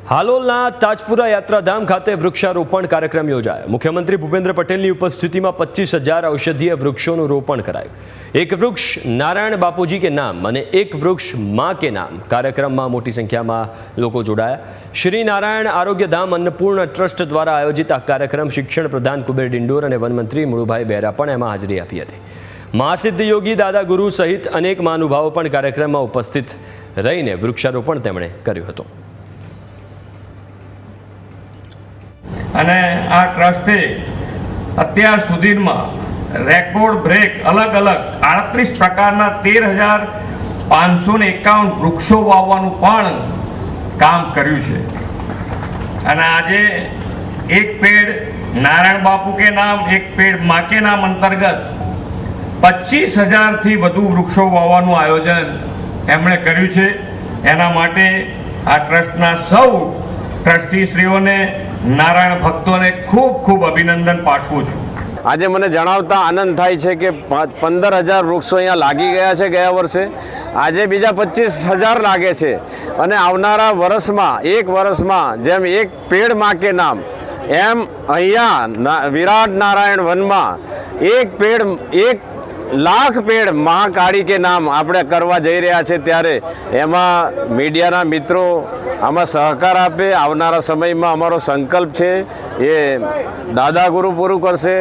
હાલોલના તાજપુરા યાત્રાધામ ખાતે વૃક્ષારોપણ કાર્યક્રમ યોજાયો। મુખ્યમંત્રી ભૂપેન્દ્ર પટેલની ઉપસ્થિતિમાં 25,000 ઔષધીય વૃક્ષોનું રોપણ કરાયું। એક વૃક્ષ નારાયણ બાપુજી કે નામ અને એક વૃક્ષ માં કે નામ કાર્યક્રમમાં મોટી સંખ્યામાં લોકો જોડાયા। શ્રી નારાયણ આરોગ્યધામ અન્નપૂર્ણ ટ્રસ્ટ દ્વારા આયોજિત આ કાર્યક્રમ શિક્ષણ પ્રધાન કુબેર ડિંડોર અને વનમંત્રી મુળુભાઈ બેરા પણ એમાં હાજરી આપી હતી। મહાસિદ્ધ યોગી દાદા ગુરુ સહિત અનેક મહાનુભાવો પણ કાર્યક્રમમાં ઉપસ્થિત રહીને વૃક્ષારોપણ તેમણે કર્યું હતું। અને આ ટ્રસ્ટે અત્યાર સુધીમાં રેકોર્ડ બ્રેક અલગ 38 પ્રકારના 13,551 વૃક્ષો વાવવાનું પણ કામ કર્યું છે। અને આજે એક પેડ નારાયણ બાપુ કે નામ એક પેડ માં કે નામ અંતર્ગત 25,000 થી વધુ વૃક્ષો વાવવાનું આયોજન એમણે કર્યું છે। એના માટે આ ટ્રસ્ટના સૌ ટ્રસ્ટીશ્રીઓને નારાયણ ભક્તોને ખૂબ ખૂબ અભિનંદન પાઠવું છું। આજે મને જણાવતા આનંદ થાય છે કે 15,000 વૃક્ષો અહીંયા લાગી ગયા છે ગયા વર્ષે। આજે બીજા 25,000 લાગે છે અને આવનારા વર્ષમાં એક વર્ષમાં જેમ એક પેડ માં કે નામ એમ અહીંયા વિરાટ નારાયણ વનમાં એક પેડ 1,00,000 પેડ મહાકાળી કે નામ આપણે કરવા જઈ રહ્યા છે। ત્યારે એમાં મીડિયાના મિત્રો આમાં સહકાર આપે। આવનારા સમયમાં અમારો સંકલ્પ છે એ દાદા ગુરુ પૂરું કરશે।